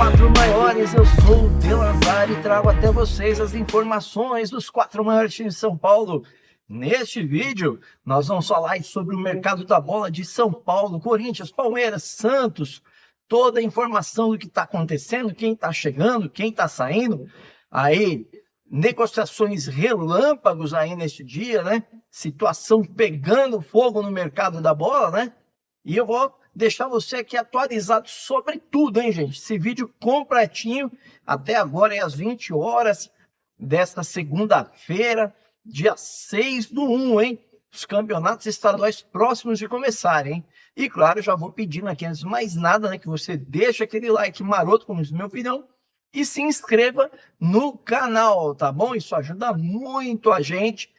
quatro maiores, eu sou o De Lazari e trago até vocês as informações dos quatro maiores times de São Paulo. Neste vídeo, nós vamos falar sobre o mercado da bola de São Paulo, Corinthians, Palmeiras, Santos, toda a informação do que está acontecendo, quem está chegando, quem está saindo, aí negociações relâmpagos aí neste dia, né? Situação pegando fogo no mercado da bola, né? E eu vou deixar você aqui atualizado sobre tudo, hein, gente? Esse vídeo completinho, até agora é às 20 horas desta segunda-feira, dia 6/1, hein? Os campeonatos estaduais próximos de começarem, hein? E claro, já vou pedindo aqui, antes de mais nada, né, que você deixe aquele like maroto, como diz meu opinião, e se inscreva no canal, tá bom? Isso ajuda muito a gente.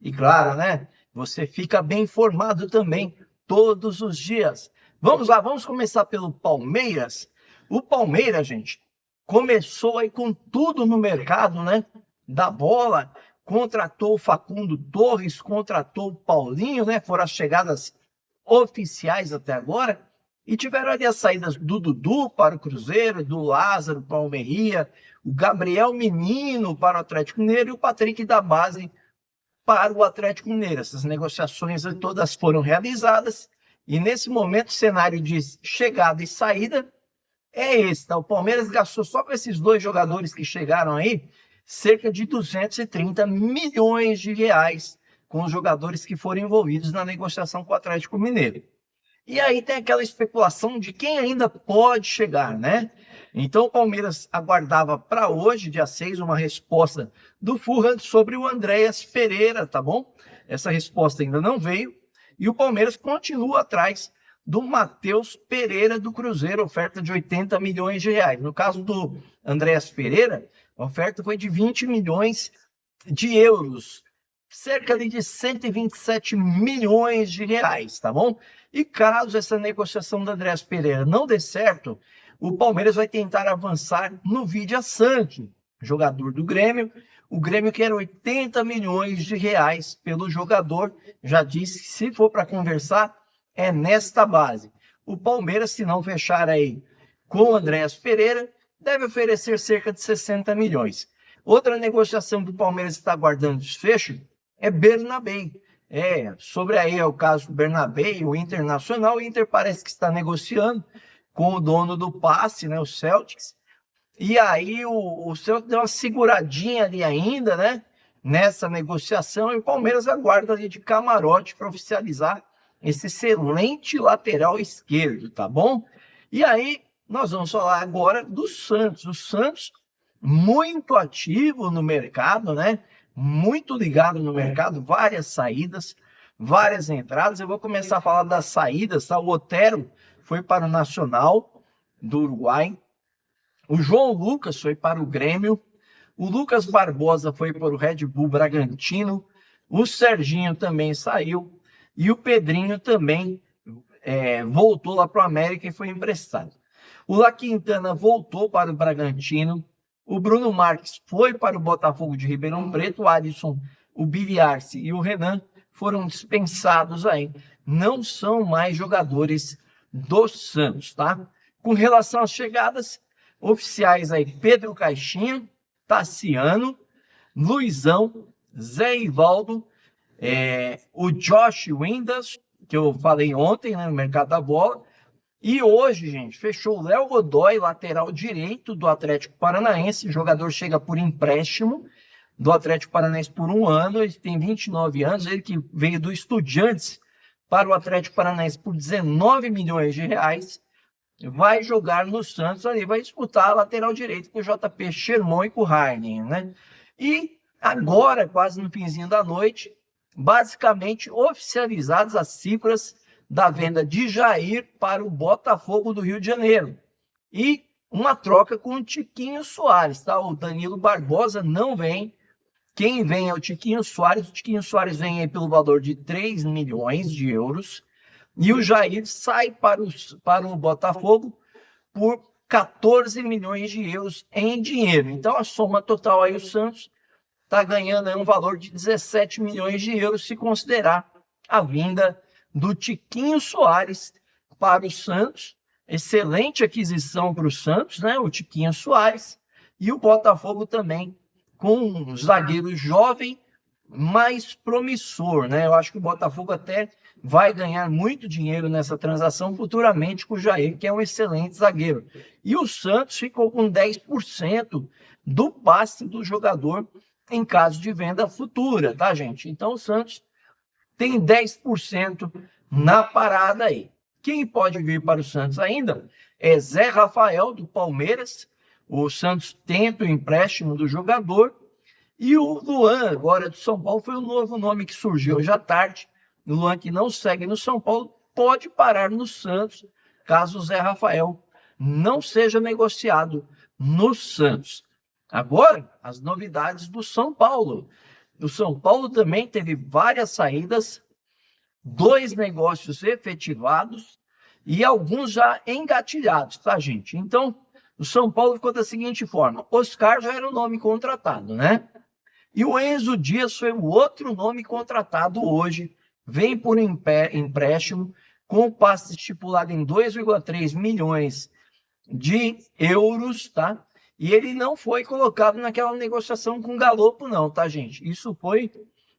E claro, né, você fica bem informado também todos os dias. Vamos lá, vamos começar pelo Palmeiras. O Palmeiras, gente, começou aí com tudo no mercado, né, da bola. Contratou o Facundo Torres, contratou o Paulinho, né, foram as chegadas oficiais até agora. E tiveram ali as saídas do Dudu para o Cruzeiro, do Lázaro para o Almeria, o Gabriel Menino para o Atlético Mineiro e o Patrick da base para o Atlético Mineiro. Essas negociações todas foram realizadas e nesse momento o cenário de chegada e saída é esse, tá? O Palmeiras gastou só com esses dois jogadores que chegaram aí cerca de 230 milhões de reais com os jogadores que foram envolvidos na negociação com o Atlético Mineiro. E aí tem aquela especulação de quem ainda pode chegar, né? Então o Palmeiras aguardava para hoje, dia 6, uma resposta do Fulham sobre o Andréas Pereira, tá bom? Essa resposta ainda não veio. E o Palmeiras continua atrás do Matheus Pereira do Cruzeiro, oferta de 80 milhões de reais. No caso do Andréas Pereira, a oferta foi de 20 milhões de euros. Cerca de 127 milhões de reais, tá bom? E caso essa negociação do Andréas Pereira não dê certo, o Palmeiras vai tentar avançar no Vidia Sante, jogador do Grêmio. O Grêmio quer 80 milhões de reais pelo jogador. Já disse que se for para conversar, é nesta base. O Palmeiras, se não fechar aí com o Andréas Pereira, deve oferecer cerca de 60 milhões. Outra negociação que o Palmeiras está aguardando desfecho é Bernabé. Sobre aí o caso do Bernabé e o Internacional. O Inter parece que está negociando com o dono do passe, né, o Celtics. E aí o Celtics deu uma seguradinha ali ainda, né, nessa negociação. E o Palmeiras aguarda ali de camarote para oficializar esse excelente lateral esquerdo, tá bom? E aí nós vamos falar agora do Santos. O Santos muito ativo no mercado, né? Muito ligado no mercado, várias saídas, várias entradas. Eu vou começar a falar das saídas, tá? O Otero foi para o Nacional do Uruguai, o João Lucas foi para o Grêmio, o Lucas Barbosa foi para o Red Bull Bragantino, o Serginho também saiu e o Pedrinho também voltou lá para o América e foi emprestado. O La Quintana voltou para o Bragantino, o Bruno Marques foi para o Botafogo de Ribeirão Preto, o Alisson, o Biliarci e o Renan foram dispensados aí. Não são mais jogadores do Santos, tá? Com relação às chegadas oficiais aí, Pedro Caixinha, Tassiano, Luizão, Zé Ivaldo, o Josh Windass, que eu falei ontem, né, no mercado da bola. E hoje, gente, fechou o Léo Godoy, lateral direito do Atlético Paranaense. O jogador chega por empréstimo do Atlético Paranaense por 1 ano. Ele tem 29 anos. Ele que veio do Estudiantes para o Atlético Paranaense por 19 milhões de reais. Vai jogar no Santos ali, vai disputar a lateral direito com o JP Sherman e com o Harden, né? E agora, quase no finzinho da noite, basicamente oficializadas as cifras da venda de Jair para o Botafogo do Rio de Janeiro. E uma troca com o Tiquinho Soares, tá? O Danilo Barbosa não vem. Quem vem é o Tiquinho Soares. O Tiquinho Soares vem aí pelo valor de 3 milhões de euros. E o Jair sai para o Botafogo por 14 milhões de euros em dinheiro. Então a soma total aí, o Santos está ganhando aí um valor de 17 milhões de euros, se considerar a vinda do Tiquinho Soares para o Santos. excelente aquisição para o Santos, né? O Tiquinho Soares, e o Botafogo também com um zagueiro jovem, mais promissor, né? Eu acho que o Botafogo até vai ganhar muito dinheiro nessa transação futuramente com o Jair, que é um excelente zagueiro. E o Santos ficou com 10% do passe do jogador em caso de venda futura, tá, gente? Então o Santos tem 10% na parada aí. Quem pode vir para o Santos ainda é Zé Rafael, do Palmeiras. O Santos tenta o empréstimo do jogador. E o Luan, agora do São Paulo, foi o novo nome que surgiu hoje à tarde. O Luan, que não segue no São Paulo, pode parar no Santos, caso o Zé Rafael não seja negociado no Santos. Agora, as novidades do São Paulo. O São Paulo também teve várias saídas, 2 negócios efetivados e alguns já engatilhados, tá, gente? Então, o São Paulo ficou da seguinte forma: Oscar já era o nome contratado, né? E o Enzo Dias foi o outro nome contratado hoje, vem por empréstimo, com o passe estipulado em 2,3 milhões de euros, tá? E ele não foi colocado naquela negociação com o Galopo, não, tá, gente? Isso foi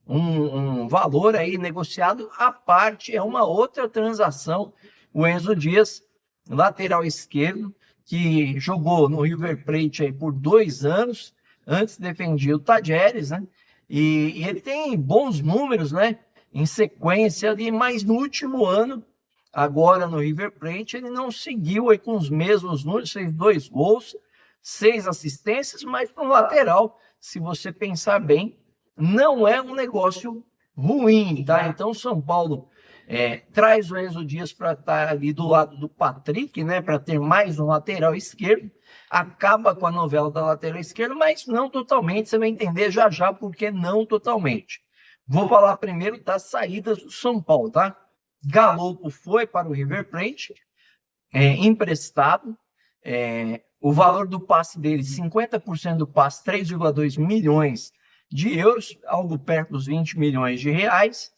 um valor aí negociado à parte, é uma outra transação. O Enzo Dias, lateral esquerdo, que jogou no River Plate aí por 2 anos, antes defendia o Tadjeres, né? E ele tem bons números, né? Em sequência ali, mas no último ano, agora no River Plate, ele não seguiu aí com os mesmos números, fez 2 gols, 6 assistências, mas para um lateral, se você pensar bem, não é um negócio ruim, tá? Então o São Paulo traz o Enzo Dias para estar ali do lado do Patrick, né? Para ter mais um lateral esquerdo. Acaba com a novela da lateral esquerda, mas não totalmente. Você vai entender já já por que não totalmente. Vou falar primeiro das saídas do São Paulo, tá? Galopo foi para o River Plate, emprestado. O valor do passe dele, 50% do passe, 3,2 milhões de euros, algo perto dos 20 milhões de reais.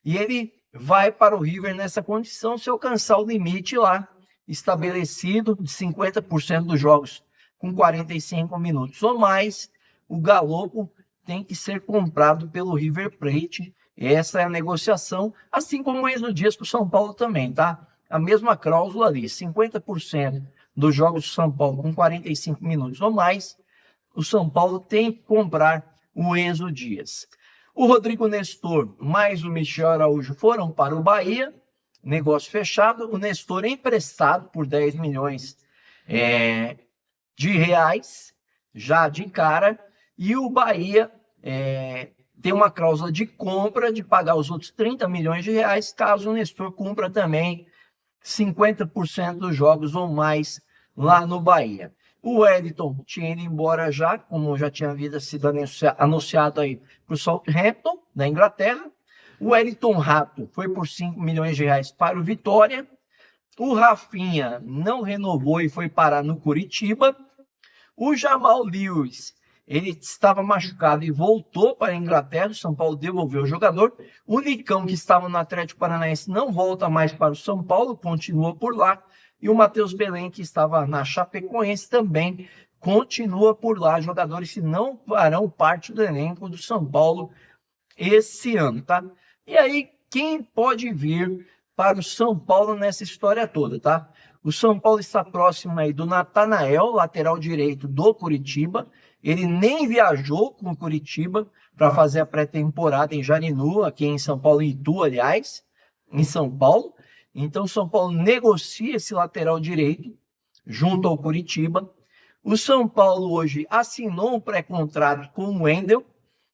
E ele vai para o River nessa condição se alcançar o limite lá estabelecido de 50% dos jogos com 45 minutos ou mais. O Galopo tem que ser comprado pelo River Plate. Essa é a negociação, assim como o Enzo Dias para o São Paulo também, tá? A mesma cláusula ali, 50% dos jogos do São Paulo com 45 minutos ou mais, o São Paulo tem que comprar o Enzo Dias. O Rodrigo Nestor mais o Michel Araújo foram para o Bahia, negócio fechado. O Nestor emprestado por 10 milhões de reais, já de cara, e o Bahia tem uma cláusula de compra de pagar os outros 30 milhões de reais, caso o Nestor cumpra também 50% dos jogos ou mais lá no Bahia. O Wellington tinha ido embora já, como já tinha sido anunciado aí para o Southampton, da Inglaterra. O Wellington Rato foi por 5 milhões de reais para o Vitória. O Rafinha não renovou e foi parar no Curitiba. O Jamal Lewis, ele estava machucado e voltou para a Inglaterra. O São Paulo devolveu o jogador. O Nicão, que estava no Atlético Paranaense, não volta mais para o São Paulo, continua por lá. E o Matheus Belém, que estava na Chapecoense, também continua por lá. Jogadores que não farão parte do elenco do São Paulo esse ano, tá? E aí, quem pode vir para o São Paulo nessa história toda, tá? O São Paulo está próximo aí do Natanael, lateral direito do Curitiba. Ele nem viajou com o Curitiba para fazer a pré-temporada em Jarinu, aqui em São Paulo, em Itu, aliás, em São Paulo. Então, o São Paulo negocia esse lateral direito junto ao Curitiba. O São Paulo hoje assinou um pré-contrato com o Wendel,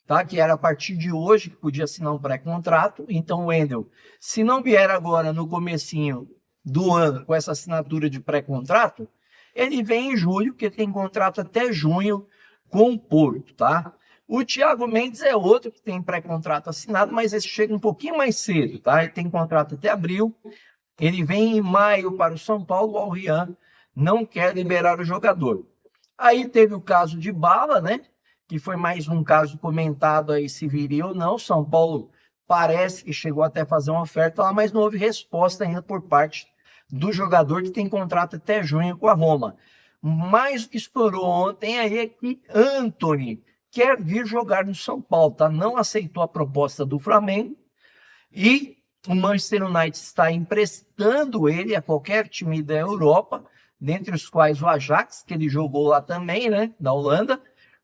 tá? Que era a partir de hoje que podia assinar um pré-contrato. Então, o Wendel, se não vier agora no comecinho do ano com essa assinatura de pré-contrato, ele vem em julho, porque tem contrato até junho com o Porto, tá? O Thiago Mendes é outro que tem pré-contrato assinado, mas esse chega um pouquinho mais cedo, tá? Ele tem contrato até abril. Ele vem em maio para o São Paulo. O Al Hilal não quer liberar o jogador. Aí teve o caso de Bala, né? Que foi mais um caso comentado aí se viria ou não. São Paulo parece que chegou até a fazer uma oferta lá, mas não houve resposta ainda por parte do jogador que tem contrato até junho com a Roma. Mas o que estourou ontem aí é que Antony quer vir jogar no São Paulo, tá? Não aceitou a proposta do Flamengo e o Manchester United está emprestando ele a qualquer time da Europa, dentre os quais o Ajax, que ele jogou lá também, né, da Holanda,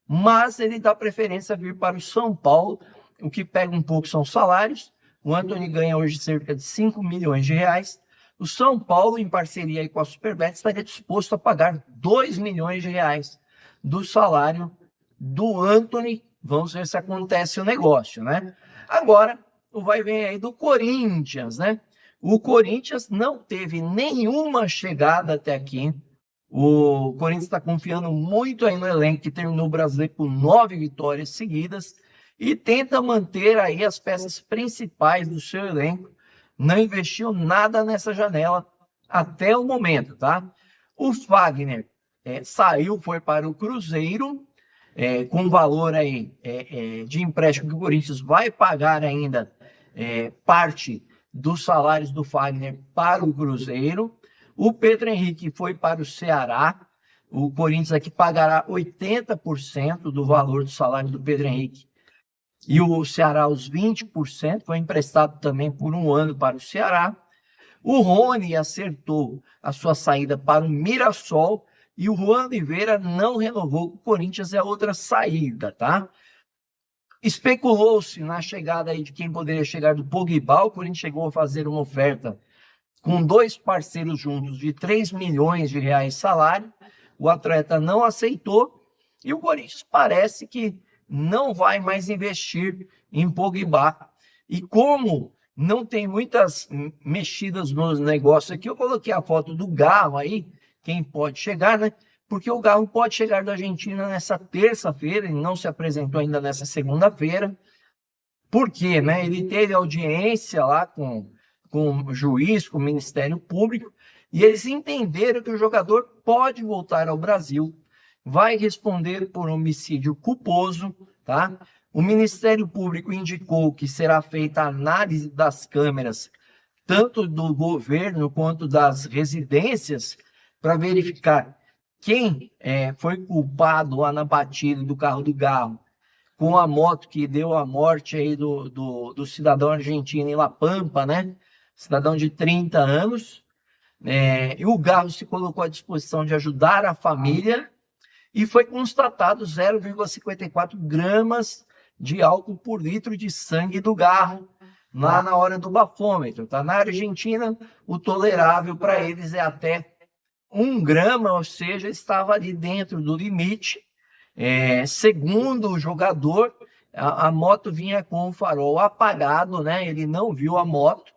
mas ele dá preferência a vir para o São Paulo. O que pega um pouco são os salários. O Antony ganha hoje cerca de 5 milhões de reais. O São Paulo, em parceria aí com a Superbet, estaria disposto a pagar 2 milhões de reais do salário do Antony. Vamos ver se acontece o negócio, né? Agora, o vai vem aí do Corinthians, né? O Corinthians não teve nenhuma chegada até aqui. O Corinthians está confiando muito aí no elenco, que terminou o Brasileiro com 9 vitórias seguidas e tenta manter aí as peças principais do seu elenco. Não investiu nada nessa janela até o momento, tá? O Fagner saiu, foi para o Cruzeiro, com valor aí de empréstimo que o Corinthians vai pagar ainda parte dos salários do Fagner para o Cruzeiro. O Pedro Henrique foi para o Ceará. O Corinthians aqui pagará 80% do valor do salário do Pedro Henrique. E o Ceará os 20%. Foi emprestado também por um ano para o Ceará. O Rony acertou a sua saída para o Mirassol. E o Juan Oliveira não renovou com o Corinthians, é outra saída, tá? Especulou-se na chegada aí de quem poderia chegar do Pogba. O Corinthians chegou a fazer uma oferta com 2 parceiros juntos de 3 milhões de reais salário. O atleta não aceitou e o Corinthians parece que não vai mais investir em Pogba. E como não tem muitas mexidas nos negócios aqui, eu coloquei a foto do Garro aí, quem pode chegar, né? Porque o Garro pode chegar da Argentina nessa terça-feira, ele não se apresentou ainda nessa segunda-feira. Por quê, né? Ele teve audiência lá com o juiz, com o Ministério Público, e eles entenderam que o jogador pode voltar ao Brasil, vai responder por homicídio culposo, tá? O Ministério Público indicou que será feita a análise das câmeras, tanto do governo quanto das residências, para verificar quem foi culpado lá na batida do carro do Garro com a moto que deu a morte aí do cidadão argentino em La Pampa, né? Cidadão de 30 anos. E o Garro se colocou à disposição de ajudar a família e foi constatado 0,54 gramas de álcool por litro de sangue do Garro lá na hora do bafômetro, tá? Na Argentina, o tolerável para eles é até 1 grama, ou seja, estava ali dentro do limite. Segundo o jogador, a moto vinha com o farol apagado, né? Ele não viu a moto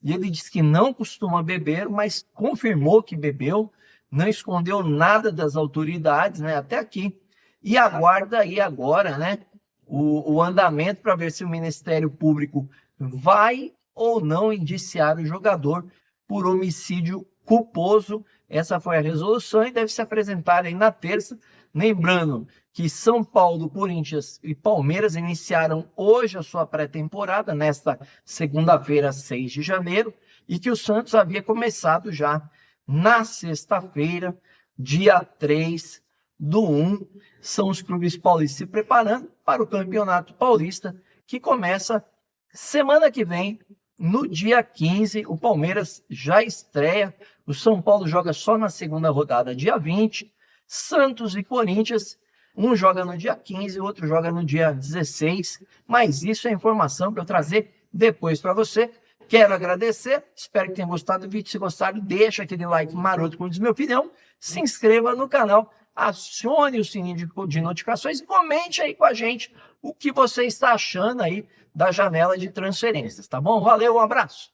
e ele disse que não costuma beber, mas confirmou que bebeu, não escondeu nada das autoridades, né? Até aqui. E aguarda aí agora, né? O andamento para ver se o Ministério Público vai ou não indiciar o jogador por homicídio culposo. Essa foi a resolução e deve se apresentar aí na terça. Lembrando que São Paulo, Corinthians e Palmeiras iniciaram hoje a sua pré-temporada, nesta segunda-feira, 6 de janeiro, e que o Santos havia começado já na sexta-feira, dia 3/1. São os clubes paulistas se preparando para o Campeonato Paulista, que começa semana que vem, no dia 15. O Palmeiras já estreia. O São Paulo joga só na segunda rodada, dia 20. Santos e Corinthians, um joga no dia 15, o outro joga no dia 16. Mas isso é informação para eu trazer depois para você. Quero agradecer, espero que tenham gostado do vídeo. Se gostaram, deixa aquele like maroto, como diz minha opinião. Se inscreva no canal, acione o sininho de notificações e comente aí com a gente o que você está achando aí da janela de transferências, tá bom? Valeu, um abraço!